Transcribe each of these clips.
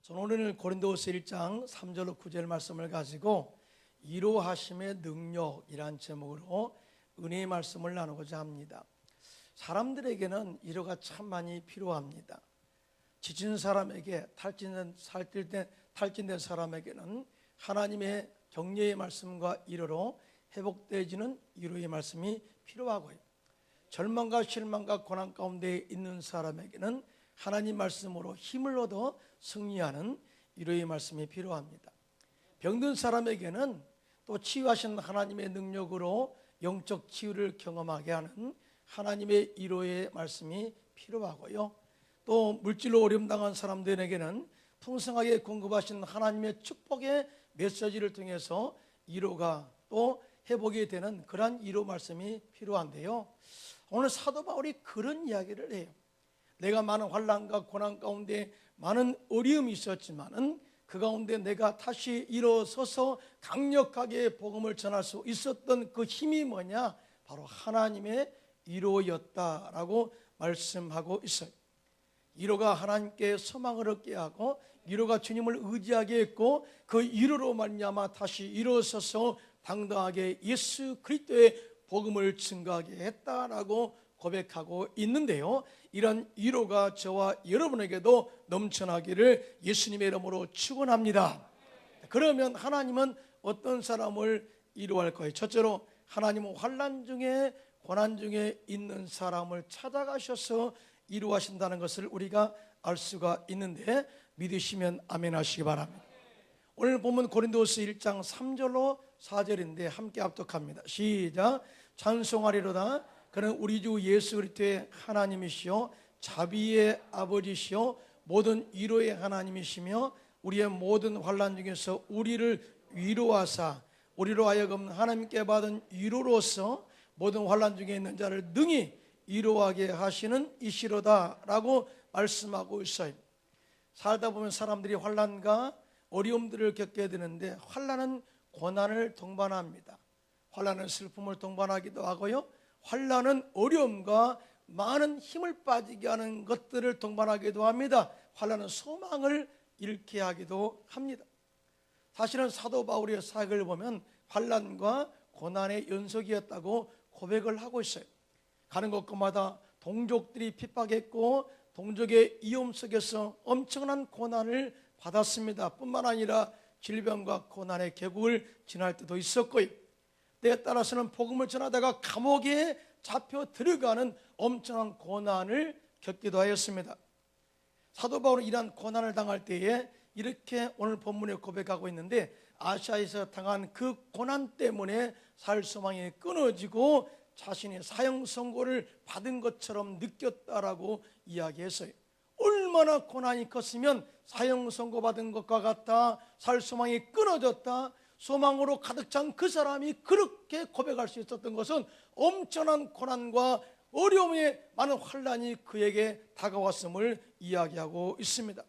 저는 오늘 고린도후서 1장 3절로 9절 말씀을 가지고 위로하심의 능력이란 제목으로 은혜의 말씀을 나누고자 합니다. 사람들에게는 위로가 참 많이 필요합니다. 지친 사람에게, 탈진된 사람에게는 하나님의 격려의 말씀과 위로로 회복되어지는 위로의 말씀이 필요하고요, 절망과 실망과 고난 가운데 있는 사람에게는 하나님 말씀으로 힘을 얻어 승리하는 위로의 말씀이 필요합니다. 병든 사람에게는 또 치유하신 하나님의 능력으로 영적 치유를 경험하게 하는 하나님의 위로의 말씀이 필요하고요, 또 물질로 어려움 당한 사람들에게는 풍성하게 공급하신 하나님의 축복의 메시지를 통해서 위로가 또 회복이 되는 그러한 위로 말씀이 필요한데요, 오늘 사도 바울이 그런 이야기를 해요. 내가 많은 환난과 고난 가운데 많은 어려움이 있었지만은 그 가운데 내가 다시 일어서서 강력하게 복음을 전할 수 있었던 그 힘이 뭐냐? 바로 하나님의 위로였다라고 말씀하고 있어요. 위로가 하나님께 소망을 얻게 하고 위로가 주님을 의지하게 했고 그 위로로 말미암아 다시 일어서서 당당하게 예수 그리스도의 복음을 증거하게 했다라고 고백하고 있는데요, 이런 위로가 저와 여러분에게도 넘쳐나기를 예수님의 이름으로 축원합니다. 그러면 하나님은 어떤 사람을 위로할 거예요? 첫째로 하나님은 환난 중에 고난 중에 있는 사람을 찾아가셔서 위로하신다는 것을 우리가 알 수가 있는데, 믿으시면 아멘 하시기 바랍니다. 오늘 보면 고린도후서 1장 3절로 4절인데 함께 합독합니다. 시작. 찬송하리로다. 그는 우리 주 예수 그리스도의 하나님이시요 자비의 아버지시요 모든 위로의 하나님이시며 우리의 모든 환난 중에서 우리를 위로하사 우리로 하여금 하나님께 받은 위로로서 모든 환난 중에 있는 자를 능히 위로하게 하시는 이시로다라고 말씀하고 있어요. 살다 보면 사람들이 환난과 어려움들을 겪게 되는데, 환난은 고난을 동반합니다. 환난은 슬픔을 동반하기도 하고요, 환난은 어려움과 많은 힘을 빠지게 하는 것들을 동반하기도 합니다. 환난은 소망을 잃게 하기도 합니다. 사실은 사도 바울의 사역을 보면 환난과 고난의 연속이었다고 고백을 하고 있어요. 가는 곳마다 동족들이 핍박했고 동족의 위험 속에서 엄청난 고난을 받았습니다. 뿐만 아니라 질병과 고난의 계곡을 지날 때도 있었고요, 때에 따라서는 복음을 전하다가 감옥에 잡혀 들어가는 엄청난 고난을 겪기도 하였습니다. 사도 바울은 이러한 고난을 당할 때에 이렇게 오늘 본문에 고백하고 있는데, 아시아에서 당한 그 고난 때문에 살 소망이 끊어지고 자신이 사형 선고를 받은 것처럼 느꼈다라고 이야기했어요. 얼마나 고난이 컸으면 사형 선고 받은 것과 같다, 살 소망이 끊어졌다, 소망으로 가득 찬 그 사람이 그렇게 고백할 수 있었던 것은 엄청난 고난과 어려움의 많은 환난이 그에게 다가왔음을 이야기하고 있습니다.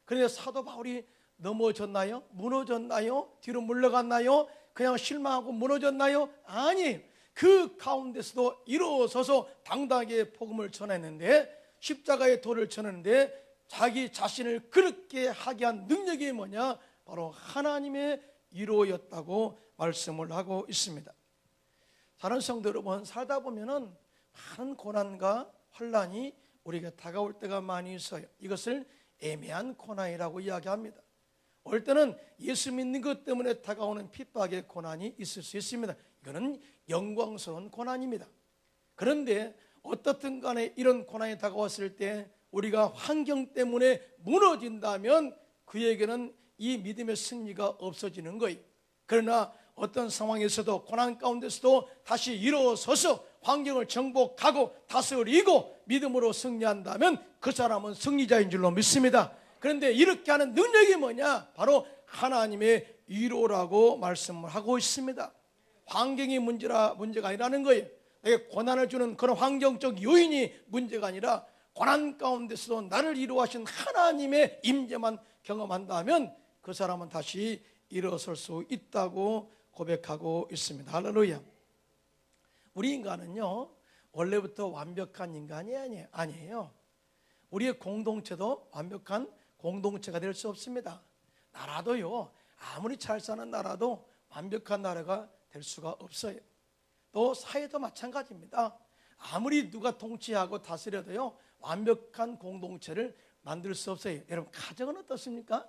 그런데 사도 바울이 넘어졌나요? 무너졌나요? 뒤로 물러갔나요? 그냥 실망하고 무너졌나요? 아니, 그 가운데서도 일어서서 당당하게 복음을 전했는데, 십자가의 도를 전했는데 자기 자신을 그렇게 하게 한 능력이 뭐냐? 바로 하나님의 위로였다고 말씀을 하고 있습니다. 다른 성도 여러분, 살다 보면은 많은 고난과 환난이 우리에게 다가올 때가 많이 있어요. 이것을 애매한 고난이라고 이야기합니다. 어떨 때는 예수 믿는 것 때문에 다가오는 핍박의 고난이 있을 수 있습니다. 이거는 영광스러운 고난입니다. 그런데 어떻든 간에 이런 고난이 다가왔을 때 우리가 환경 때문에 무너진다면 그에게는 이 믿음의 승리가 없어지는 거예요. 그러나 어떤 상황에서도 고난 가운데서도 다시 일어서서 환경을 정복하고 다스리고 믿음으로 승리한다면 그 사람은 승리자인 줄로 믿습니다. 그런데 이렇게 하는 능력이 뭐냐? 바로 하나님의 위로라고 말씀을 하고 있습니다. 환경이 문제가 아니라는 거예요. 내게 고난을 주는 그런 환경적 요인이 문제가 아니라 고난 가운데서도 나를 위로하신 하나님의 임재만 경험한다면 그 사람은 다시 일어설 수 있다고 고백하고 있습니다. 할렐루야. 우리 인간은요, 원래부터 완벽한 인간이 아니에요. 우리의 공동체도 완벽한 공동체가 될 수 없습니다. 나라도요, 아무리 잘 사는 나라도 완벽한 나라가 될 수가 없어요. 또 사회도 마찬가지입니다. 아무리 누가 통치하고 다스려도요, 완벽한 공동체를 만들 수 없어요. 여러분, 가정은 어떻습니까?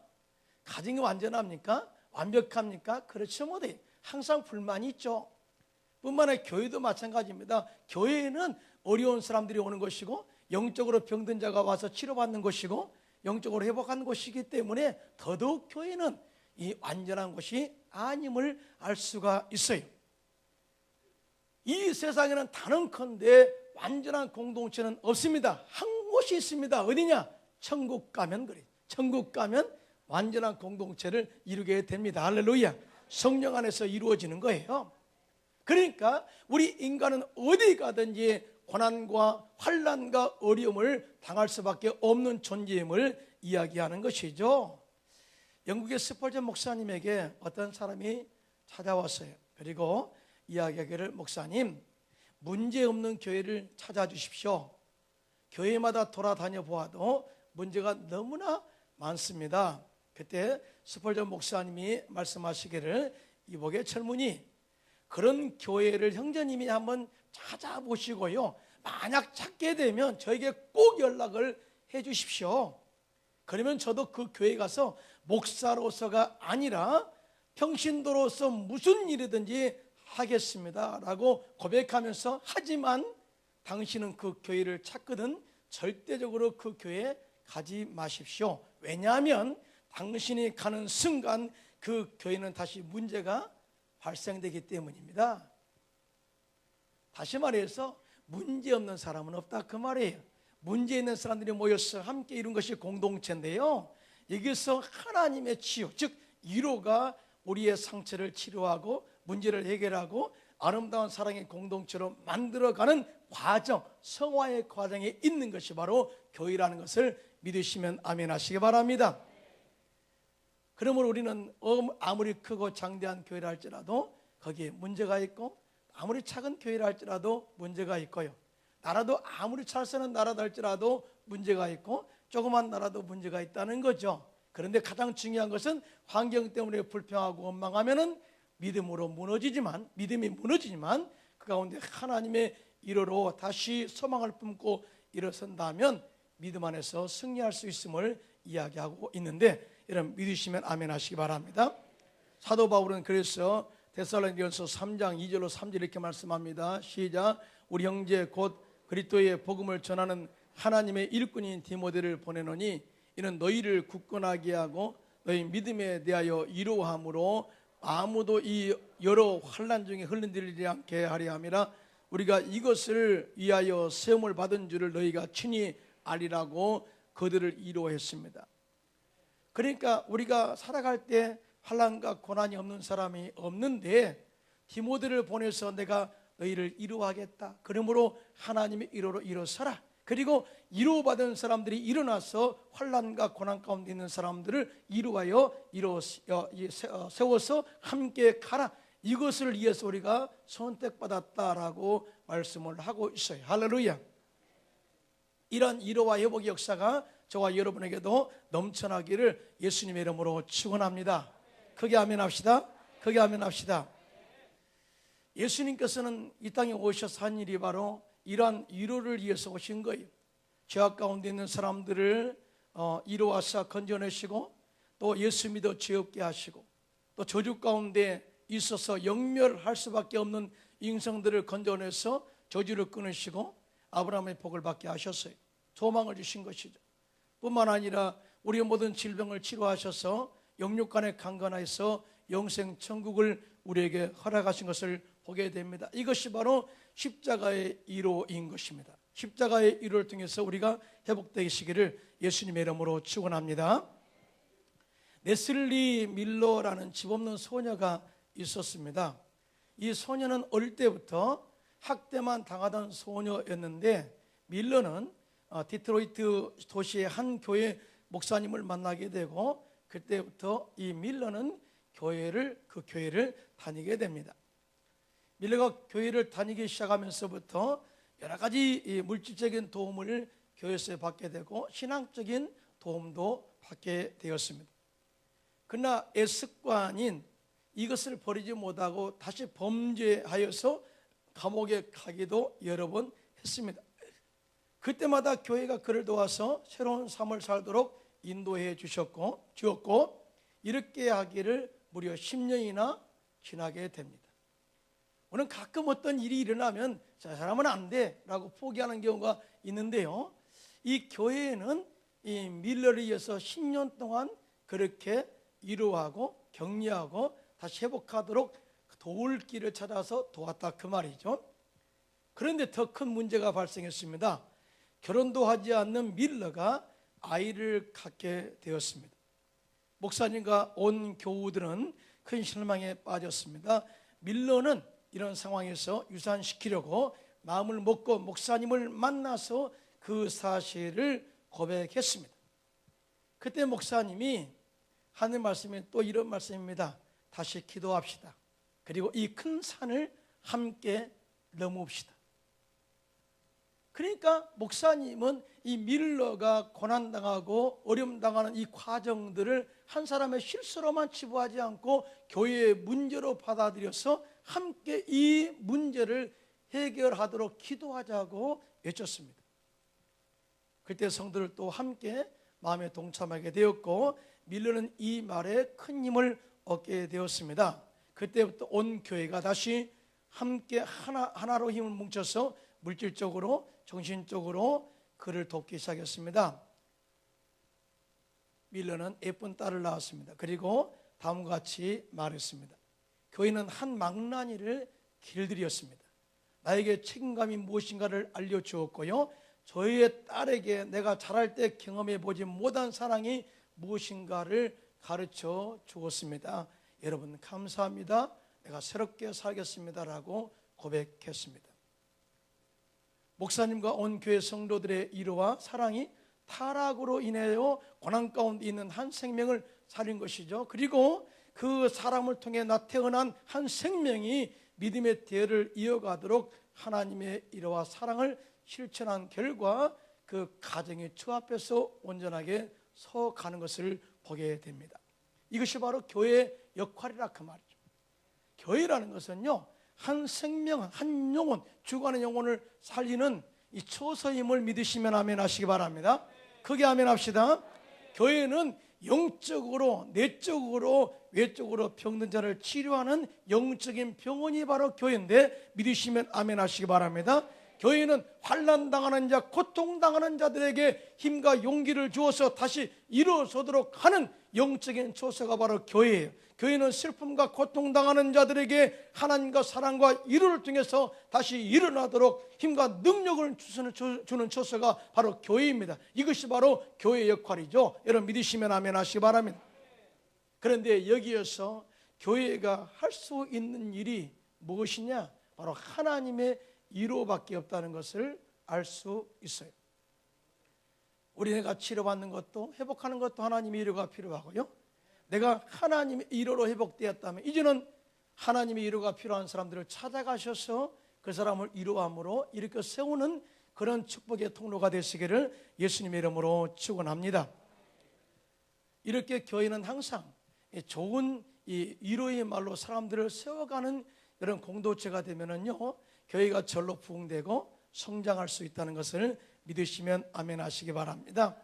가정이 완전합니까? 완벽합니까? 그렇지 못해요. 항상 불만이 있죠. 뿐만 아니라 교회도 마찬가지입니다. 교회에는 어려운 사람들이 오는 것이고, 영적으로 병든 자가 와서 치료받는 것이고, 영적으로 회복하는 것이기 때문에 더더욱 교회는 이 완전한 것이 아님을 알 수가 있어요. 이 세상에는 단언컨대 완전한 공동체는 없습니다. 한 곳이 있습니다. 어디냐? 천국 가면 그래요. 천국 가면 완전한 공동체를 이루게 됩니다. 할렐루야. 성령 안에서 이루어지는 거예요. 그러니까 우리 인간은 어디 가든지 고난과 환난과 어려움을 당할 수밖에 없는 존재임을 이야기하는 것이죠. 영국의 스펄전 목사님에게 어떤 사람이 찾아왔어요. 그리고 이야기하기를, 목사님, 문제없는 교회를 찾아주십시오. 교회마다 돌아다녀 보아도 문제가 너무나 많습니다. 그때 스펄전 목사님이 말씀하시기를, 이복의 젊은이, 그런 교회를 형제님이 한번 찾아보시고요, 만약 찾게 되면 저에게 꼭 연락을 해 주십시오. 그러면 저도 그 교회에 가서 목사로서가 아니라 평신도로서 무슨 일이든지 하겠습니다 라고 고백하면서, 하지만 당신은 그 교회를 찾거든 절대적으로 그 교회에 가지 마십시오. 왜냐하면 당신이 가는 순간 그 교회는 다시 문제가 발생되기 때문입니다. 다시 말해서 문제없는 사람은 없다, 그 말이에요. 문제 있는 사람들이 모여서 함께 이룬 것이 공동체인데요, 여기서 하나님의 치유, 즉 위로가 우리의 상처를 치료하고 문제를 해결하고 아름다운 사랑의 공동체로 만들어가는 과정, 성화의 과정에 있는 것이 바로 교회라는 것을 믿으시면 아멘 하시기 바랍니다. 그러므로 우리는 아무리 크고 장대한 교회라 할지라도 거기에 문제가 있고, 아무리 작은 교회라 할지라도 문제가 있고요, 나라도 아무리 잘 사는 나라다 할지라도 문제가 있고, 조그만 나라도 문제가 있다는 거죠. 그런데 가장 중요한 것은 환경 때문에 불평하고 원망하면은 믿음이 무너지지만 그 가운데 하나님의 위로로 다시 소망을 품고 일어선다면 믿음 안에서 승리할 수 있음을 이야기하고 있는데, 여러분 믿으시면 아멘 하시기 바랍니다. 사도 바울은 그래서 데살로니가서 3장 2절로 3절 이렇게 말씀합니다. 시작. 우리 형제 곧 그리스도의 복음을 전하는 하나님의 일꾼인 디모데를 보내노니, 이는 너희를 굳건하게 하고 너희 믿음에 대하여 위로함으로 아무도 이 여러 환난 중에 흘러들이지 않게 하려 함이라. 우리가 이것을 위하여 세움을 받은 줄을 너희가 친히 알리라고 그들을 위로했습니다. 그러니까 우리가 살아갈 때 환난과 고난이 없는 사람이 없는데, 디모데를 보내서 내가 너희를 위로하겠다, 그러므로 하나님의 위로로 일어서라, 그리고 위로받은 사람들이 일어나서 환난과 고난 가운데 있는 사람들을 위로하여 세워서 함께 가라, 이것을 위해서 우리가 선택받았다라고 말씀을 하고 있어요. 할렐루야. 이런 위로와 회복의 역사가 저와 여러분에게도 넘쳐나기를 예수님의 이름으로 축원합니다. 크게 아멘 합시다. 크게 아멘 합시다. 예수님께서는 이 땅에 오셔서 한 일이 바로 이러한 위로를 위해서 오신 거예요. 죄악 가운데 있는 사람들을 위로하사 건져내시고, 또 예수 믿어 죄 없게 하시고, 또 저주 가운데 있어서 영멸할 수밖에 없는 인생들을 건져내서 저주를 끊으시고 아브라함의 복을 받게 하셨어요. 소망을 주신 것이죠. 뿐만 아니라 우리의 모든 질병을 치료하셔서 영육간에 강건하여서 영생 천국을 우리에게 허락하신 것을 보게 됩니다. 이것이 바로 십자가의 위로인 것입니다. 십자가의 위로를 통해서 우리가 회복되시기를 예수님의 이름으로 축원합니다. 네슬리 밀러라는 집 없는 소녀가 있었습니다. 이 소녀는 어릴 때부터 학대만 당하던 소녀였는데, 밀러는 디트로이트 도시의 한 교회 목사님을 만나게 되고, 그때부터 이 밀러는 그 교회를 다니게 됩니다. 밀러가 교회를 다니기 시작하면서부터 여러 가지 물질적인 도움을 교회에서 받게 되고 신앙적인 도움도 받게 되었습니다. 그러나 습관인 이것을 버리지 못하고 다시 범죄하여서 감옥에 가기도 여러 번 했습니다. 그때마다 교회가 그를 도와서 새로운 삶을 살도록 인도해 주었고 이렇게 하기를 무려 10년이나 지나게 됩니다. 오늘 가끔 어떤 일이 일어나면 저 사람은 안 돼 라고 포기하는 경우가 있는데요, 이 교회에는 이 밀러를 이어서 10년 동안 그렇게 위로하고 격려하고 다시 회복하도록 도울 길을 찾아서 도왔다 그 말이죠. 그런데 더 큰 문제가 발생했습니다. 결혼도 하지 않는 밀러가 아이를 갖게 되었습니다. 목사님과 온 교우들은 큰 실망에 빠졌습니다. 밀러는 이런 상황에서 유산시키려고 마음을 먹고 목사님을 만나서 그 사실을 고백했습니다. 그때 목사님이 하는 말씀이 또 이런 말씀입니다. 다시 기도합시다. 그리고 이 큰 산을 함께 넘읍시다. 그러니까 목사님은 이 밀러가 고난당하고 어려움당하는 이 과정들을 한 사람의 실수로만 치부하지 않고 교회의 문제로 받아들여서 함께 이 문제를 해결하도록 기도하자고 외쳤습니다. 그때 성도들 또 함께 마음에 동참하게 되었고 밀러는 이 말에 큰 힘을 얻게 되었습니다. 그때부터 온 교회가 다시 함께 하나로 힘을 뭉쳐서 물질적으로 정신적으로 그를 돕기 시작했습니다. 밀러는 예쁜 딸을 낳았습니다. 그리고 다음과 같이 말했습니다. 교회는 한 망나니를 길들였습니다. 나에게 책임감이 무엇인가를 알려주었고요, 저희의 딸에게 내가 자랄 때 경험해 보지 못한 사랑이 무엇인가를 가르쳐 주었습니다. 여러분 감사합니다. 내가 새롭게 살겠습니다라고 고백했습니다. 목사님과 온 교회 성도들의 위로와 사랑이 타락으로 인하여 고난 가운데 있는 한 생명을 살린 것이죠. 그리고 그 사람을 통해 태어난 한 생명이 믿음의 대를 이어가도록 하나님의 위로와 사랑을 실천한 결과 그 가정이 주 앞에서 온전하게 서가는 것을 보게 됩니다. 이것이 바로 교회의 역할이라 그 말이죠. 교회라는 것은요, 한 생명, 한 영혼, 죽어가는 영혼을 살리는 이 초서임을 믿으시면 아멘 하시기 바랍니다. 크게 아멘 합시다. 교회는 영적으로, 내적으로, 외적으로 병든 자를 치료하는 영적인 병원이 바로 교회인데 믿으시면 아멘 하시기 바랍니다. 교회는 환난당하는 자, 고통당하는 자들에게 힘과 용기를 주어서 다시 일어서도록 하는 영적인 초소가 바로 교회예요. 교회는 슬픔과 고통당하는 자들에게 하나님과 사랑과 위로를 통해서 다시 일어나도록 힘과 능력을 주는 초소가 바로 교회입니다. 이것이 바로 교회의 역할이죠. 여러분 믿으시면 아멘 하시기 바랍니다. 그런데 여기에서 교회가 할 수 있는 일이 무엇이냐? 바로 하나님의 위로밖에 없다는 것을 알 수 있어요. 우리가 치료받는 것도 회복하는 것도 하나님의 위로가 필요하고요, 내가 하나님의 위로로 회복되었다면 이제는 하나님의 위로가 필요한 사람들을 찾아가셔서 그 사람을 위로함으로 일으켜 세우는 그런 축복의 통로가 되시기를 예수님의 이름으로 축원합니다. 이렇게 교회는 항상 좋은 이 위로의 말로 사람들을 세워가는 이런 공동체가 되면은요, 교회가 절로 부흥되고 성장할 수 있다는 것을 믿으시면 아멘 하시기 바랍니다.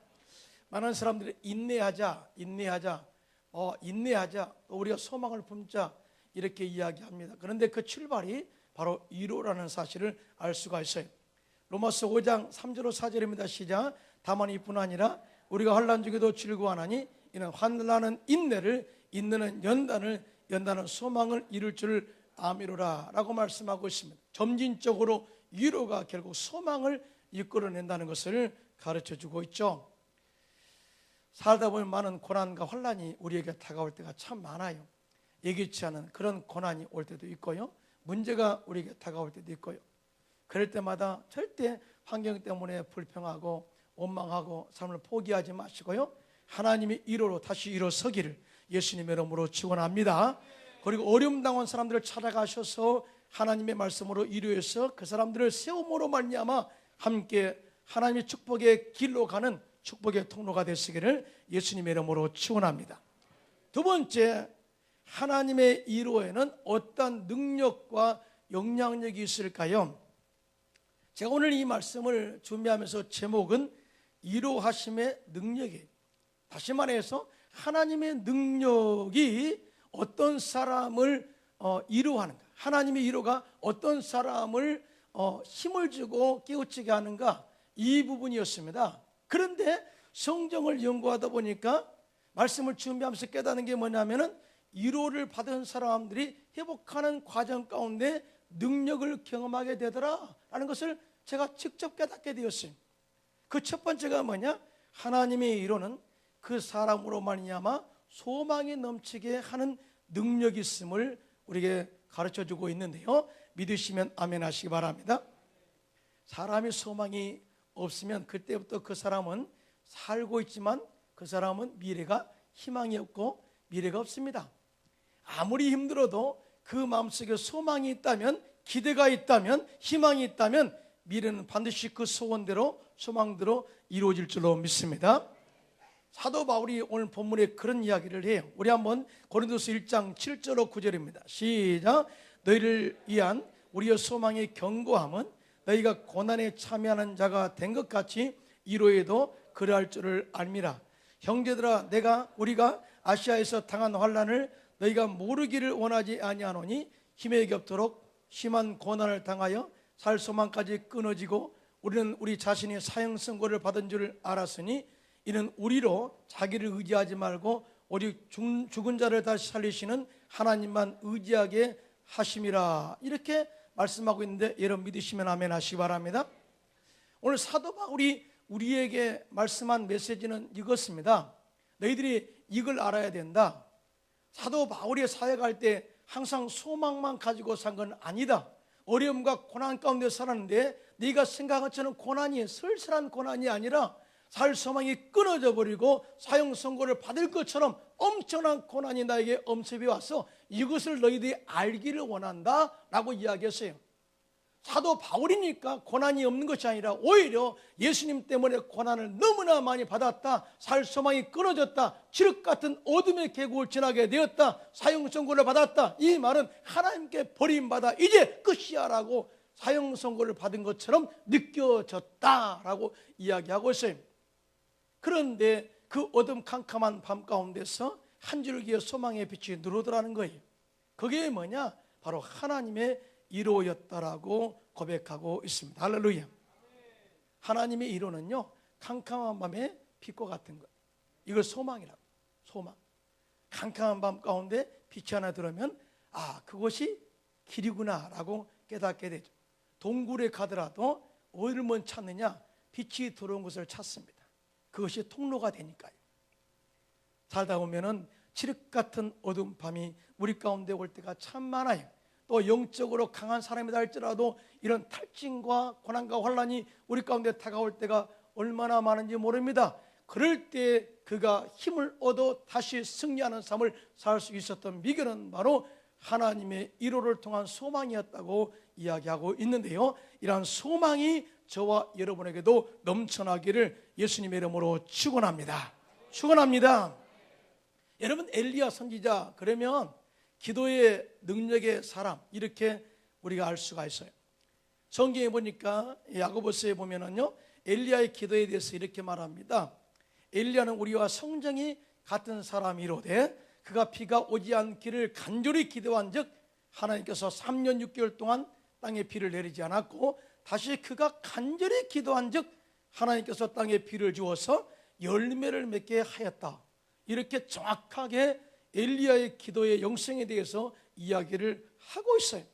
많은 사람들이 인내하자, 또 우리가 소망을 품자 이렇게 이야기합니다. 그런데 그 출발이 바로 위로라는 사실을 알 수가 있어요. 로마서 5장 3절로 4절입니다. 시작. 다만 이뿐 아니라 우리가 환난 중에도 즐거워하나니 이는 환난은 인내를, 인내는 연단을, 연단은 소망을 이룰 줄 아미로라 라고 말씀하고 있습니다. 점진적으로 위로가 결국 소망을 이끌어낸다는 것을 가르쳐주고 있죠. 살다 보면 많은 고난과 환난이 우리에게 다가올 때가 참 많아요. 예기치 않은 그런 고난이 올 때도 있고요, 문제가 우리에게 다가올 때도 있고요. 그럴 때마다 절대 환경 때문에 불평하고 원망하고 삶을 포기하지 마시고요, 하나님의 위로로 다시 일어서기를 예수님의 이름으로 축원합니다. 그리고 어려움 당한 사람들을 찾아가셔서 하나님의 말씀으로 위로해서 그 사람들을 세움으로 말미암아 함께 하나님의 축복의 길로 가는 축복의 통로가 되시기를 예수님의 이름으로 축원합니다. 두 번째, 하나님의 이로에는 어떤 능력과 영향력이 있을까요? 제가 오늘 이 말씀을 준비하면서 제목은 이로하심의 능력이에요. 다시 말해서 하나님의 능력이 어떤 사람을 이로하는가, 하나님의 이로가 어떤 사람을 힘을 주고 깨우치게 하는가, 이 부분이었습니다. 그런데 성경을 연구하다 보니까 말씀을 준비하면서 깨닫는 게 뭐냐면은 위로를 받은 사람들이 회복하는 과정 가운데 능력을 경험하게 되더라라는 것을 제가 직접 깨닫게 되었어요. 그 첫 번째가 뭐냐? 하나님의 위로는 그 사람으로 말미암아 소망이 넘치게 하는 능력이 있음을 우리에게 가르쳐주고 있는데요, 믿으시면 아멘 하시기 바랍니다. 사람이 소망이 없으면 그때부터 그 사람은 살고 있지만 그 사람은 미래가 희망이 없고 미래가 없습니다. 아무리 힘들어도 그 마음속에 소망이 있다면, 기대가 있다면, 희망이 있다면 미래는 반드시 그 소원대로, 소망대로 이루어질 줄로 믿습니다. 사도 바울이 오늘 본문에 그런 이야기를 해요. 우리 한번 고린도서 1장 7절로 9절입니다. 시작. 너희를 위한 우리의 소망의 견고함은 너희가 고난에 참여하는 자가 된 것 같이 이로에도 그러할 줄을 알미라. 형제들아, 우리가 아시아에서 당한 환난을 너희가 모르기를 원하지 아니하노니 힘에 겹도록 심한 고난을 당하여 살 소망까지 끊어지고 우리는 우리 자신이 사형 선고를 받은 줄 알았으니 이는 우리로 자기를 의지하지 말고 오직 죽은 자를 다시 살리시는 하나님만 의지하게 하심이라. 이렇게 말씀하고 있는데 여러분 믿으시면 아멘 하시기 바랍니다. 오늘 사도 바울이 우리에게 말씀한 메시지는 이것입니다. 너희들이 이걸 알아야 된다. 사도 바울이 사역할 때 항상 소망만 가지고 산 건 아니다. 어려움과 고난 가운데 살았는데 네가 생각한 것처럼 고난이 쓸쓸한 고난이 아니라 살 소망이 끊어져 버리고 사형 선고를 받을 것처럼 엄청난 고난이 나에게 엄습해 와서 이것을 너희들이 알기를 원한다 라고 이야기했어요. 사도 바울이니까 고난이 없는 것이 아니라 오히려 예수님 때문에 고난을 너무나 많이 받았다, 살 소망이 끊어졌다, 칠흑 같은 어둠의 계곡을 지나게 되었다, 사형 선고를 받았다, 이 말은 하나님께 버림받아 이제 끝이야 라고 사형 선고를 받은 것처럼 느껴졌다라고 이야기하고 있어요. 그런데 그 어둠 캄캄한 밤 가운데서 한 줄기의 소망의 빛이 누르더라는 거예요. 그게 뭐냐? 바로 하나님의 이로였다라고 고백하고 있습니다. 할렐루야. 하나님의 이로는요, 캄캄한 밤의 빛과 같은 거예요. 이걸 소망이라고. 소망. 캄캄한 밤 가운데 빛이 하나 들어오면 그것이 길이구나 라고 깨닫게 되죠. 동굴에 가더라도 어디를 먼저 찾느냐? 빛이 들어온 것을 찾습니다. 그것이 통로가 되니까요. 살다 보면은 칠흑 같은 어두운 밤이 우리 가운데 올 때가 참 많아요. 또 영적으로 강한 사람이다 할지라도 이런 탈진과 고난과 환난이 우리 가운데 다가올 때가 얼마나 많은지 모릅니다. 그럴 때 그가 힘을 얻어 다시 승리하는 삶을 살 수 있었던 비결은 바로 하나님의 위로를 통한 소망이었다고 이야기하고 있는데요, 이러한 소망이 저와 여러분에게도 넘쳐나기를 예수님의 이름으로 축원합니다. 축원합니다. 여러분, 엘리야 선지자 그러면 기도의 능력의 사람, 이렇게 우리가 알 수가 있어요. 성경에 보니까 야고보서에 보면은요, 엘리야의 기도에 대해서 이렇게 말합니다. 엘리야는 우리와 성정이 같은 사람이로되 그가 비가 오지 않기를 간절히 기도한 즉 하나님께서 3년 6개월 동안 땅에 비를 내리지 않았고 다시 그가 간절히 기도한 즉 하나님께서 땅에 비를 주어서 열매를 맺게 하였다. 이렇게 정확하게 엘리야의 기도의 영성에 대해서 이야기를 하고 있어요.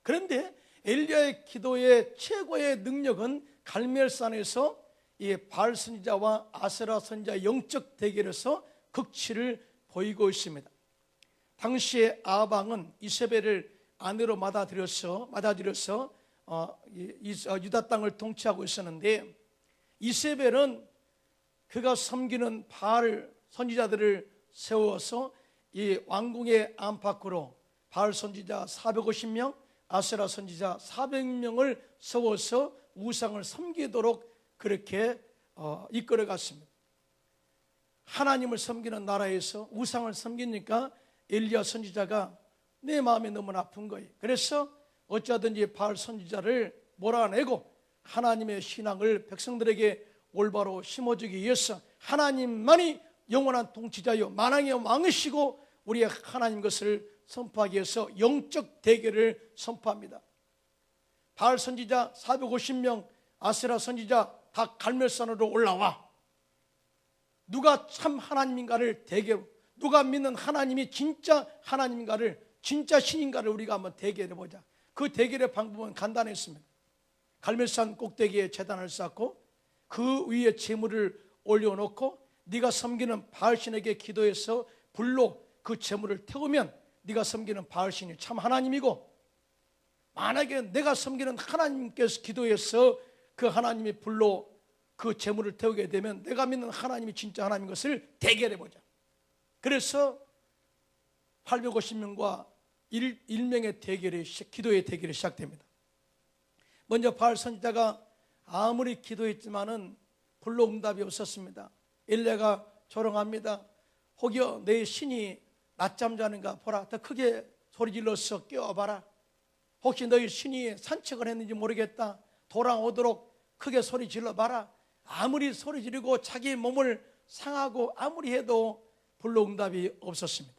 그런데 엘리야의 기도의 최고의 능력은 갈멜산에서 이 바알 선지자와 아세라 선지자의 영적 대결에서 극치를 보이고 있습니다. 당시에 아합 왕은 이세벨을 아내로 받아들여서 유다 땅을 통치하고 있었는데, 이세벨은 그가 섬기는 바알 선지자들을 세워서 이 왕궁의 안팎으로 바알 선지자 450명, 아세라 선지자 400명을 세워서 우상을 섬기도록 그렇게 이끌어 갔습니다. 하나님을 섬기는 나라에서 우상을 섬기니까 엘리야 선지자가 내 마음이 너무 아픈 거예요. 그래서 어쩌든지 바알 선지자를 몰아내고 하나님의 신앙을 백성들에게 올바로 심어주기 위해서 하나님만이 영원한 통치자요 만왕의 왕이시고 우리의 하나님 것을 선포하기 위해서 영적 대결을 선포합니다. 바알 선지자 450명, 아세라 선지자 다 갈멜산으로 올라와 누가 참 하나님인가를 대결, 누가 믿는 하나님이 진짜 하나님인가를, 진짜 신인가를 우리가 한번 대결해보자. 그 대결의 방법은 간단했습니다. 갈멜산 꼭대기에 제단을 쌓고 그 위에 제물을 올려놓고 네가 섬기는 바알신에게 기도해서 불로 그 제물을 태우면 네가 섬기는 바알신이 참 하나님이고, 만약에 내가 섬기는 하나님께서 기도해서 그 하나님이 불로 그 제물을 태우게 되면 내가 믿는 하나님이 진짜 하나님인 것을 대결해보자. 그래서 850명과 1명의 대결이, 기도의 대결이 시작됩니다. 먼저 바알 선지자가 아무리 기도했지만은 불로 응답이 없었습니다. 엘리야가 조롱합니다. 혹여 내 신이 낮잠 자는가 보라. 더 크게 소리 질러서 깨워봐라. 혹시 너희 신이 산책을 했는지 모르겠다. 돌아오도록 크게 소리 질러봐라. 아무리 소리 지르고 자기 몸을 상하고 아무리 해도 불로 응답이 없었습니다.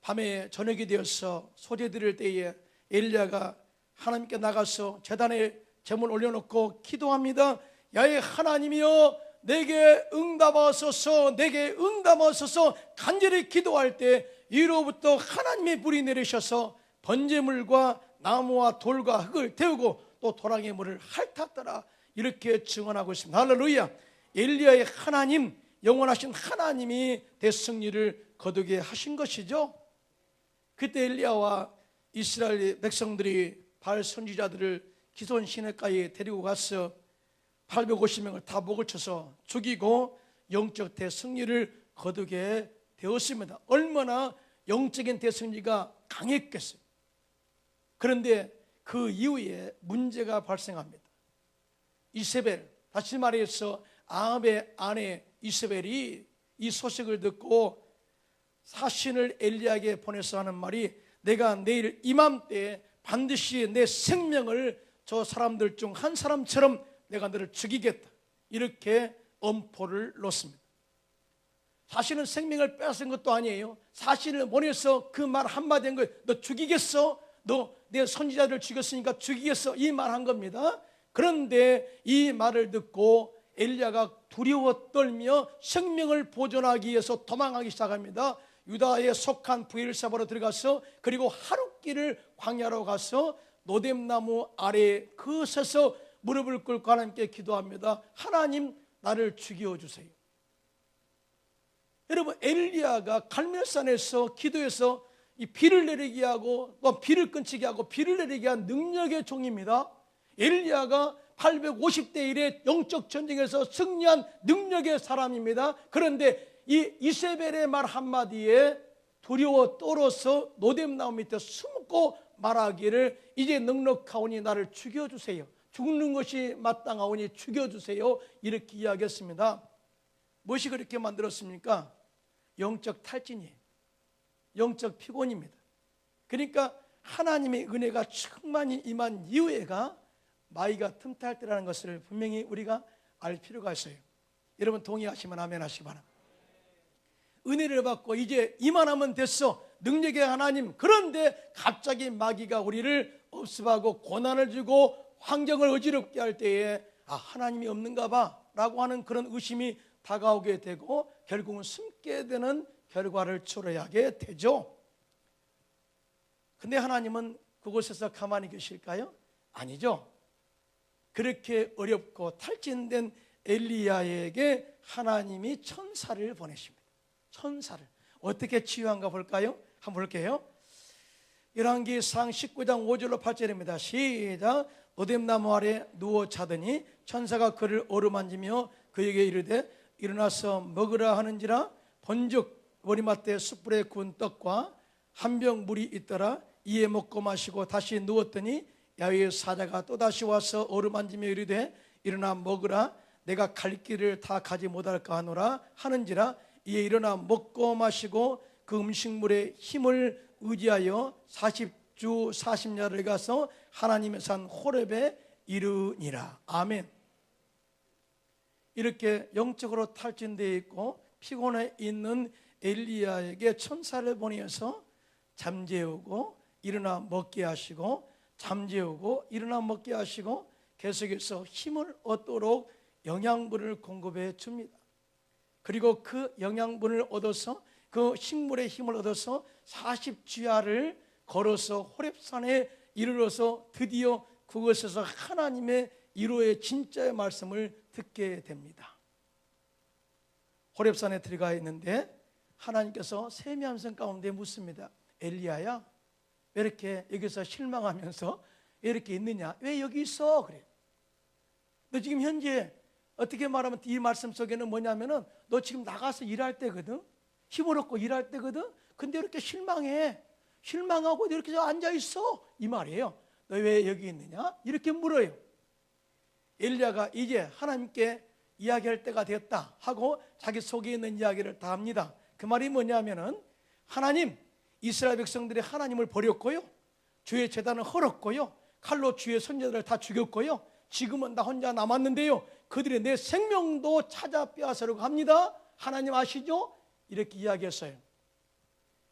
밤에 저녁이 되어서 소재 드릴 때에 엘리야가 하나님께 나가서 제단에 제물 올려놓고 기도합니다. 야의 하나님이여 내게 응답하소서, 내게 응답하소서. 간절히 기도할 때 위로부터 하나님의 불이 내리셔서 번제물과 나무와 돌과 흙을 태우고 또 도랑의 물을 핥았더라. 이렇게 증언하고 있습니다. 할렐루야. 엘리야의 하나님, 영원하신 하나님이 대승리를 거두게 하신 것이죠. 그때 엘리야와 이스라엘 백성들이 바알 선지자들을 기손 시내가에 데리고 가서 850명을 다 목을 쳐서 죽이고 영적 대승리를 거두게 되었습니다. 얼마나 영적인 대승리가 강했겠어요. 그런데 그 이후에 문제가 발생합니다. 이세벨, 다시 말해서 아합의 아내 이세벨이 이 소식을 듣고 사신을 엘리야에게 보내서 하는 말이, 내가 내일 이맘때에 반드시 내 생명을 저 사람들 중 한 사람처럼 내가 너를 죽이겠다. 이렇게 엄포를 놓습니다. 사실은 생명을 빼앗은 것도 아니에요. 사신을 보내서 그 말 한마디 한 거예요. 너 죽이겠어? 너 내 선지자를 죽였으니까 죽이겠어? 이 말 한 겁니다. 그런데 이 말을 듣고 엘리야가 두려워 떨며 생명을 보존하기 위해서 도망하기 시작합니다. 유다에 속한 브엘사바로 들어가서 그리고 하룻길을 광야로 가서 노뎀나무 아래에 그 서서 무릎을 꿇고 하나님께 기도합니다. 하나님, 나를 죽여주세요. 여러분, 엘리야가 갈멜산에서 기도해서 이 비를 내리게 하고 또 비를 끊치게 하고 비를 내리게 한 능력의 종입니다. 엘리야가 850대 1의 영적 전쟁에서 승리한 능력의 사람입니다. 그런데 이 이세벨의 말 한마디에 두려워 떨어서 노뎀나무 밑에 숨고 말하기를, 이제 넉넉하오니 나를 죽여주세요. 죽는 것이 마땅하오니 죽여주세요. 이렇게 이야기했습니다. 무엇이 그렇게 만들었습니까? 영적 탈진이에요. 영적 피곤입니다. 그러니까 하나님의 은혜가 충만히 임한 이후에가 마이가 틈탈 때라는 것을 분명히 우리가 알 필요가 있어요. 여러분 동의하시면 아멘 하시기 바랍니다. 은혜를 받고 이제 이만하면 됐어, 능력의 하나님. 그런데 갑자기 마귀가 우리를 업습하고 고난을 주고 환경을 어지럽게 할 때에 하나님이 없는가 봐 라고 하는 그런 의심이 다가오게 되고 결국은 숨게 되는 결과를 초래하게 되죠. 근데 하나님은 그곳에서 가만히 계실까요? 아니죠. 그렇게 어렵고 탈진된 엘리야에게 하나님이 천사를 보내십니다. 천사를 어떻게 치유한가 볼까요? 한번 볼게요. 열왕기상 19장 5절로 8절입니다. 시작. 노뎀나무 아래 누워 자더니 천사가 그를 어루만지며 그에게 이르되 일어나서 먹으라 하는지라. 본즉 머리맡에 숯불에 구운 떡과 한 병 물이 있더라. 이에 먹고 마시고 다시 누웠더니 야훼의 사자가 또다시 와서 어루만지며 이르되 일어나 먹으라. 내가 갈 길을 다 가지 못할까 하노라 하는지라 이에 일어나 먹고 마시고 그 음식물의 힘을 의지하여 40주 40야를 가서 하나님의 산 호렙에 이르니라. 아멘. 이렇게 영적으로 탈진되어 있고 피곤해 있는 엘리야에게 천사를 보내서 잠재우고 일어나 먹게 하시고 잠재우고 일어나 먹게 하시고 계속해서 힘을 얻도록 영양분을 공급해 줍니다. 그리고 그 영양분을 얻어서 그 식물의 힘을 얻어서 40주야를 걸어서 호렙산에 이르러서 드디어 그곳에서 하나님의 1호의 진짜의 말씀을 듣게 됩니다. 호렙산에 들어가 있는데 하나님께서 세미 함성 가운데 묻습니다. 엘리야야, 왜 이렇게 여기서 실망하면서 왜 이렇게 있느냐? 왜 여기 있어? 그래. 너 지금 현재 어떻게 말하면 이 말씀 속에는 뭐냐면은 너 지금 나가서 일할 때거든. 힘을 얻고 일할 때거든. 근데 이렇게 실망해. 실망하고 이렇게 앉아 있어. 이 말이에요. 너 왜 여기 있느냐? 이렇게 물어요. 엘리야가 이제 하나님께 이야기할 때가 되었다 하고 자기 속에 있는 이야기를 다 합니다. 그 말이 뭐냐면은 하나님, 이스라엘 백성들이 하나님을 버렸고요, 주의 제단을 헐었고요, 칼로 주의 선지자들을 다 죽였고요, 지금은 나 혼자 남았는데요, 그들이 내 생명도 찾아 빼앗으려고 합니다. 하나님 아시죠? 이렇게 이야기했어요.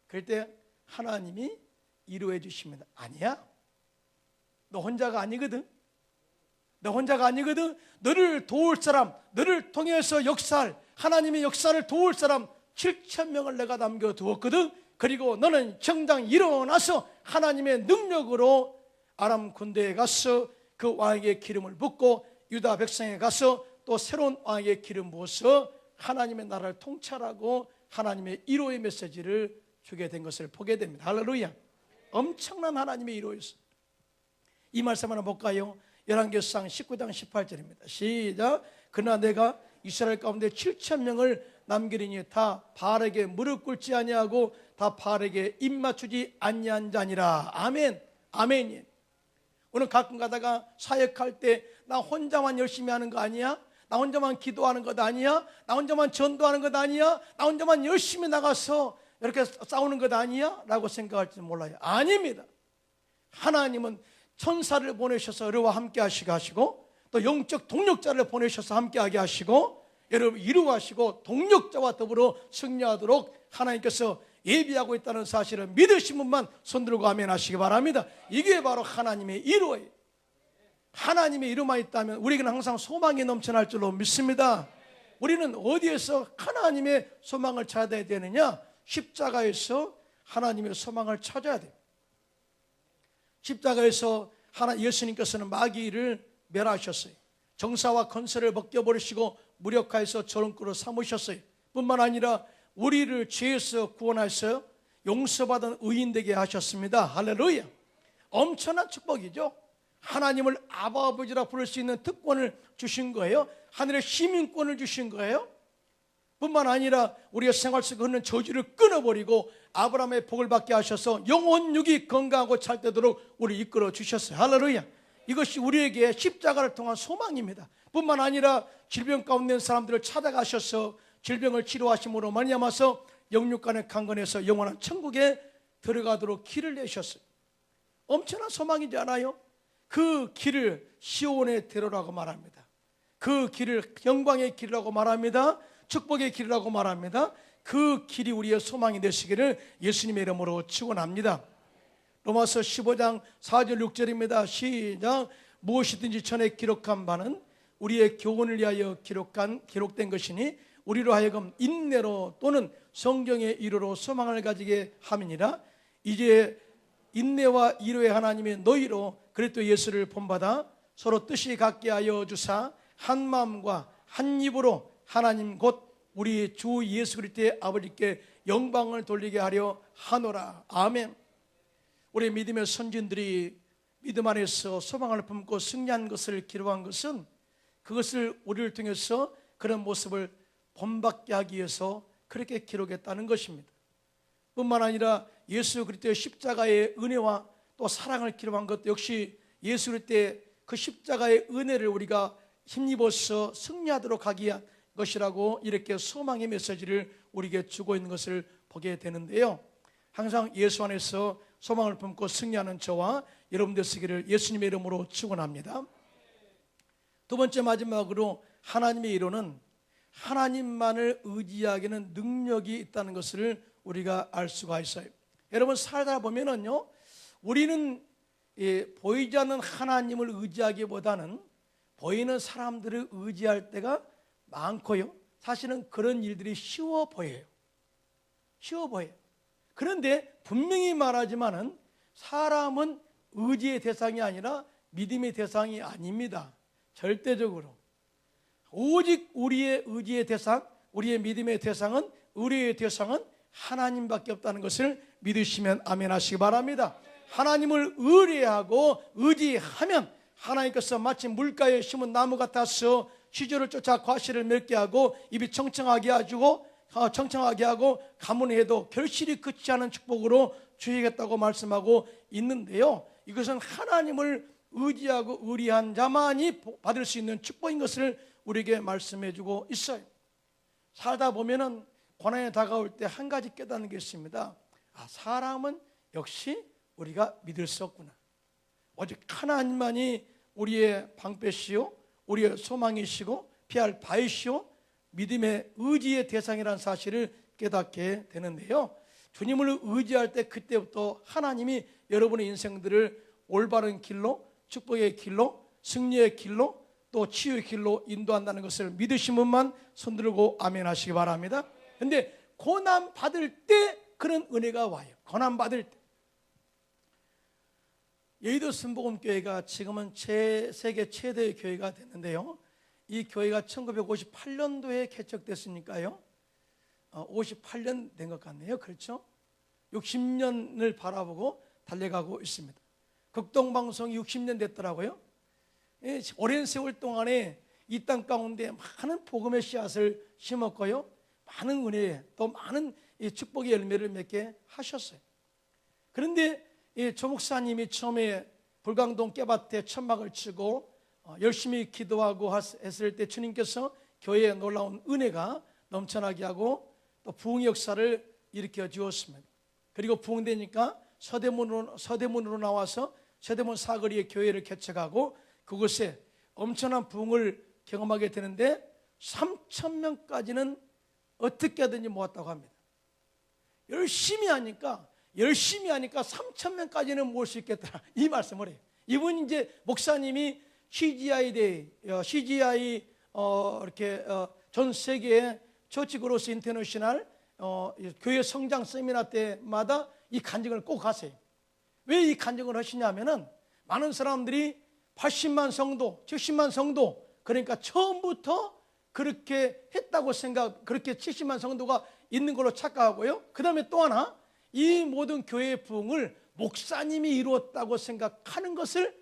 그럴 때 하나님이 위로해 주십니다. 아니야, 너 혼자가 아니거든. 너 혼자가 아니거든. 너를 도울 사람, 너를 통해서 역사할, 하나님의 역사를 도울 사람 7,000명을 내가 남겨두었거든. 그리고 너는 정당 일어나서 하나님의 능력으로 아람 군대에 가서 그 왕에게 기름을 붓고 유다 백성에 가서 또 새로운 왕에게 기름 부어서 하나님의 나라를 통찰하고 하나님의 1호의 메시지를 주게 된 것을 보게 됩니다. 할렐루야. 엄청난 하나님의 1호였습니다. 이 말씀 하나 볼까요? 열왕기상 19장 18절입니다. 시작. 그러나 내가 이스라엘 가운데 7,000명을 남기리니 다 바알에게 무릎 꿇지 아니하고 다 바알에게 입 맞추지 아니한 자니라. 아멘. 아멘. 오늘 가끔 가다가 사역할 때 나 혼자만 열심히 하는 거 아니야? 나 혼자만 기도하는 것 아니야? 나 혼자만 전도하는 것 아니야? 나 혼자만 열심히 나가서 이렇게 싸우는 것 아니야? 라고 생각할지 몰라요. 아닙니다. 하나님은 천사를 보내셔서 여러분과 함께 하시고 또 영적 동력자를 보내셔서 함께하게 하시고 여러분 이루하시고 동력자와 더불어 승리하도록 하나님께서 예비하고 있다는 사실을 믿으신 분만 손들고 아멘 하시기 바랍니다. 이게 바로 하나님의 이루예요. 하나님의 이루만 있다면 우리에게는 항상 소망이 넘쳐날 줄로 믿습니다. 우리는 어디에서 하나님의 소망을 찾아야 되느냐? 십자가에서 하나님의 소망을 찾아야 돼요. 십자가에서 예수님께서는 마귀를 멸하셨어요. 정사와 건설을 벗겨버리시고 무력화해서 저런꼴을 삼으셨어요. 뿐만 아니라 우리를 죄에서 구원하셔서 용서받은 의인 되게 하셨습니다. 할렐루야. 엄청난 축복이죠. 하나님을 아버지라 부를 수 있는 특권을 주신 거예요. 하늘의 시민권을 주신 거예요. 뿐만 아니라 우리의 생활 속에 흐르는 저주를 끊어버리고 아브라함의 복을 받게 하셔서 영혼 육이 건강하고 찰되도록 우리 이끌어 주셨어요. 할렐루야. 이것이 우리에게 십자가를 통한 소망입니다. 뿐만 아니라 질병 가운데 있는 사람들을 찾아가셔서 질병을 치료하심으로 말미암아서 영육간의 강건해서 영원한 천국에 들어가도록 길을 내셨어요. 엄청난 소망이지 않아요? 그 길을 시온의 대로라고 말합니다. 그 길을 영광의 길이라고 말합니다. 축복의 길이라고 말합니다. 그 길이 우리의 소망이 되시기를 예수님의 이름으로 축원합니다. 로마서 15장 4절 6절입니다. 시작. 무엇이든지 전에 기록한 바는 우리의 교훈을 위하여 기록된 것이니 우리로 하여금 인내로 또는 성경의 이로로 소망을 가지게 함이니라. 이제 인내와 이로의 하나님의 너희로 그리스도 예수를 본받아 서로 뜻이 같게 하여 주사 한 마음과 한 입으로 하나님 곧 우리 주 예수 그리스도의 아버지께 영광을 돌리게 하려 하노라. 아멘. 우리 믿음의 선진들이 믿음 안에서 소망을 품고 승리한 것을 기록한 것은 그것을 우리를 통해서 그런 모습을 본받게 하기 위해서 그렇게 기록했다는 것입니다. 뿐만 아니라 예수 그리스도의 십자가의 은혜와 또 사랑을 기록한 것도 역시 예수 그리스도의 그 십자가의 은혜를 우리가 힘입어서 승리하도록 하기 위한 것이라고 이렇게 소망의 메시지를 우리에게 주고 있는 것을 보게 되는데요. 항상 예수 안에서 소망을 품고 승리하는 저와 여러분들 되시기를 예수님의 이름으로 축원합니다. 두 번째 마지막으로 하나님의 이론은 하나님만을 의지하기에는 능력이 있다는 것을 우리가 알 수가 있어요. 여러분 살다 보면은요, 우리는 보이지 않는 하나님을 의지하기보다는 보이는 사람들을 의지할 때가 많고요. 사실은 그런 일들이 쉬워 보여요. 쉬워 보여요. 그런데 분명히 말하지만은 사람은 의지의 대상이 아니라 믿음의 대상이 아닙니다. 절대적으로. 오직 우리의 의지의 대상, 우리의 믿음의 대상은, 의뢰의 대상은 하나님밖에 없다는 것을 믿으시면 아멘 하시기 바랍니다. 하나님을 의뢰하고 의지하면 하나님께서 마치 물가에 심은 나무 같아서 시절을 쫓아 과실을 맺게 하고 입이 청청하게 하고 가문해도 결실이 그치지 않은 축복으로 주시겠다고 말씀하고 있는데요, 이것은 하나님을 의지하고 의리한 자만이 받을 수 있는 축복인 것을 우리에게 말씀해 주고 있어요. 살다 보면은 고난이 다가올 때 한 가지 깨닫는 게 있습니다. 사람은 역시 우리가 믿을 수 없구나. 오직 하나님만이 우리의 방패시요, 우리의 소망이시고 피할 바이시요, 믿음의 의지의 대상이라는 사실을 깨닫게 되는데요, 주님을 의지할 때 그때부터 하나님이 여러분의 인생들을 올바른 길로, 축복의 길로, 승리의 길로, 또 치유의 길로 인도한다는 것을 믿으신 분만 손들고 아멘 하시기 바랍니다. 그런데 고난 받을 때 그런 은혜가 와요. 고난 받을 때. 여의도 순복음교회가 지금은 세계 최대의 교회가 됐는데요, 이 교회가 1958년도에 개척됐으니까요 58년 된 것 같네요. 그렇죠? 60년을 바라보고 달려가고 있습니다. 극동방송이 60년 됐더라고요. 오랜 세월 동안에 이 땅 가운데 많은 복음의 씨앗을 심었고요, 많은 은혜, 또 많은 축복의 열매를 맺게 하셨어요. 그런데 조 목사님이 처음에 불광동 깨밭에 천막을 치고 열심히 기도하고 했을 때 주님께서 교회에 놀라운 은혜가 넘쳐나게 하고 또 부흥의 역사를 일으켜 주었습니다. 그리고 부흥되니까 서대문으로 나와서 서대문 사거리에 교회를 개척하고 그곳에 엄청난 부흥을 경험하게 되는데 3,000명까지는 어떻게 하든지 모았다고 합니다. 열심히 하니까 3,000명까지는 모을 수 있겠더라, 이 말씀을 해요. 이분 이제 목사님이 CGI 이렇게 전 세계의 처치 그로스 인터내셔널 교회 성장 세미나 때마다 이 간증을 꼭 하세요. 왜 이 간증을 하시냐면은 많은 사람들이 80만 성도, 70만 성도, 그러니까 처음부터 그렇게 했다고 그렇게 70만 성도가 있는 걸로 착각하고요. 그 다음에 또 하나, 이 모든 교회의 부흥을 목사님이 이루었다고 생각하는 것을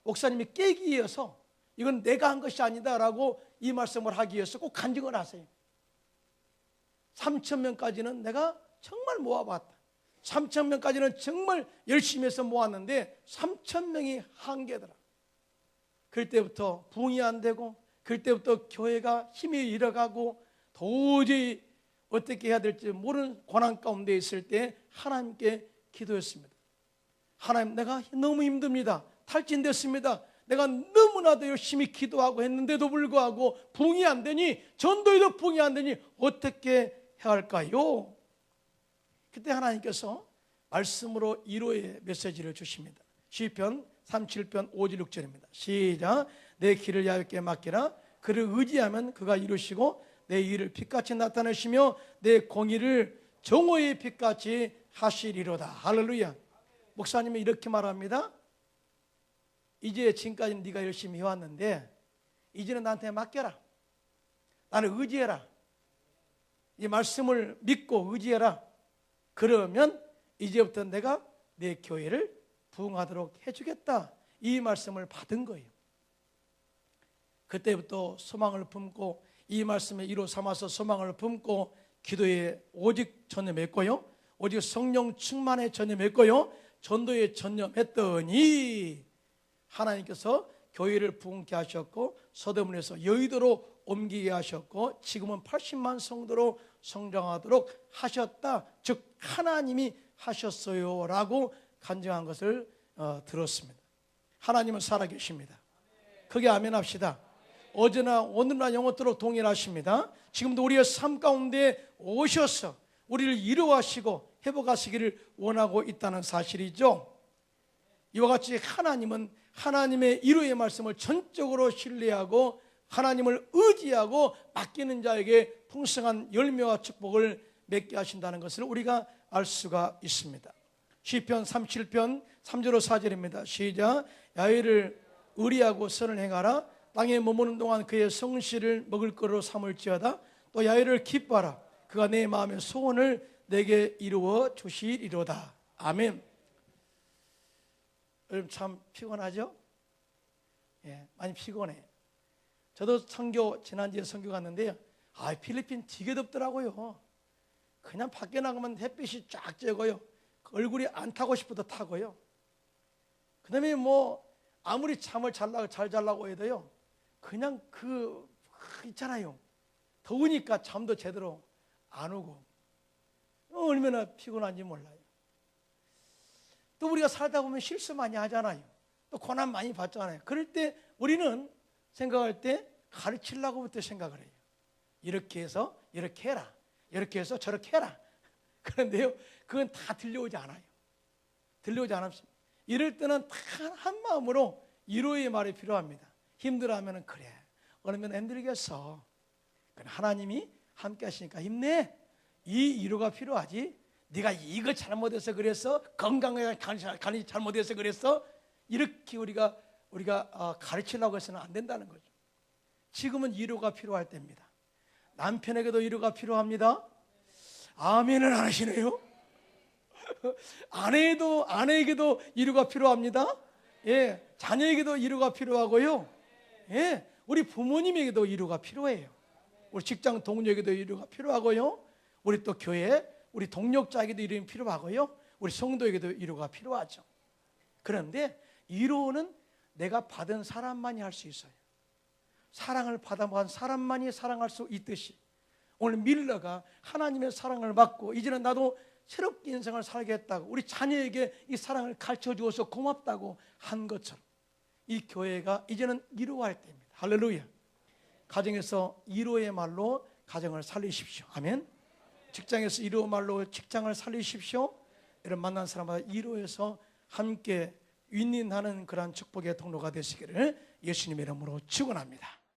목사님이 깨기 위해서 이건 내가 한 것이 아니다라고 이 말씀을 하기 위해서 꼭 간증을 하세요. 3,000명까지는 내가 정말 모아봤다. 3,000명까지는 정말 열심히 해서 모았는데 3,000명이 한계더라. 그럴 때부터 부흥이 안 되고, 그럴 때부터 교회가 힘이 잃어가고 도저히 어떻게 해야 될지 모르는 고난 가운데 있을 때 하나님께 기도했습니다. 하나님, 내가 너무 힘듭니다. 탈진됐습니다. 내가 너무나도 열심히 기도하고 했는데도 불구하고 부흥이 안 되니, 전도에도 부흥이 안 되니 어떻게 해야 할까요? 그때 하나님께서 말씀으로 위로의 메시지를 주십니다. 시편 37편 5절 6절입니다. 시작. 내 길을 야곱께 맡기라. 그를 의지하면 그가 이루시고 내 일을 빛같이 나타내시며 내 공의를 정오의 빛같이 하시리로다. 할렐루야. 목사님이 이렇게 말합니다. 이제 지금까지 네가 열심히 해왔는데 이제는 나한테 맡겨라. 나를 의지해라. 이 말씀을 믿고 의지해라. 그러면 이제부터 내가 내 교회를 부흥하도록 해주겠다. 이 말씀을 받은 거예요. 그때부터 소망을 품고 이 말씀에 이로 삼아서 소망을 품고 기도에 오직 전념했고요, 오직 성령 충만에 전념했고요, 전도에 전념했더니 하나님께서 교회를 부흥케 하셨고 서대문에서 여의도로 옮기게 하셨고 지금은 80만 성도로 성장하도록 하셨다. 즉 하나님이 하셨어요 라고 간증한 것을 들었습니다. 하나님은 살아계십니다. 크게 아멘 합시다. 어제나 오늘나 영원토록 동일하십니다. 지금도 우리의 삶 가운데 오셔서 우리를 위로하시고 회복하시기를 원하고 있다는 사실이죠. 이와 같이 하나님은 하나님의 위로의 말씀을 전적으로 신뢰하고 하나님을 의지하고 맡기는 자에게 풍성한 열매와 축복을 맺게 하신다는 것을 우리가 알 수가 있습니다. 시편 37편 3절로 4절입니다. 시작. 야훼를 의리하고 선을 행하라. 땅에 머무는 동안 그의 성실을 먹을 거로 삼을지어다. 또 야훼를 기뻐하라. 그가 내 마음의 소원을 내게 이루어 주시리로다. 아멘. 여러분 참 피곤하죠? 예, 많이 피곤해. 저도 선교 지난주에 선교 갔는데요. 필리핀 되게 덥더라고요. 그냥 밖에 나가면 햇빛이 쫙 쬐고요. 얼굴이 안 타고 싶어도 타고요. 그다음에 뭐 아무리 잠을 잘 자려고 해도요. 그냥 있잖아요. 더우니까 잠도 제대로 안 오고 얼마나 피곤한지 몰라요. 또 우리가 살다 보면 실수 많이 하잖아요. 또 고난 많이 받잖아요. 그럴 때 우리는 생각할 때 가르치려고부터 생각을 해요. 이렇게 해서 이렇게 해라. 이렇게 해서 저렇게 해라. 그런데요, 그건 다 들려오지 않아요. 들려오지 않습니다. 이럴 때는 다 한 마음으로 위로의 말이 필요합니다. 힘들어하면 그래. 그러면 힘들겠어. 하나님이 함께 하시니까 힘내. 이 위로가 필요하지. 네가 이거 잘못해서 그랬어. 건강에 간이 잘못해서 그랬어. 이렇게 우리가 가르치려고 해서는 안 된다는 거죠. 지금은 위로가 필요할 때입니다. 남편에게도 위로가 필요합니다. 아멘을 안 하시네요. 아내에게도 위로가 필요합니다. 예, 자녀에게도 위로가 필요하고요. 예, 우리 부모님에게도 위로가 필요해요. 우리 직장 동료에게도 위로가 필요하고요. 우리 또 교회, 우리 동력자에게도 위로가 필요하고요. 우리 성도에게도 위로가 필요하죠. 그런데 위로는 내가 받은 사람만이 할 수 있어요. 사랑을 받아본 사람만이 사랑할 수 있듯이 오늘 밀러가 하나님의 사랑을 받고 이제는 나도 새롭게 인생을 살겠다고 우리 자녀에게 이 사랑을 가르쳐 주어서 고맙다고 한 것처럼 이 교회가 이제는 위로할 때입니다. 할렐루야. 가정에서 위로의 말로 가정을 살리십시오. 아멘. 직장에서 위로의 말로 직장을 살리십시오. 이런 만난 사람마다 위로해서 함께 윈윈하는 그러한 축복의 통로가 되시기를 예수님의 이름으로 축원합니다.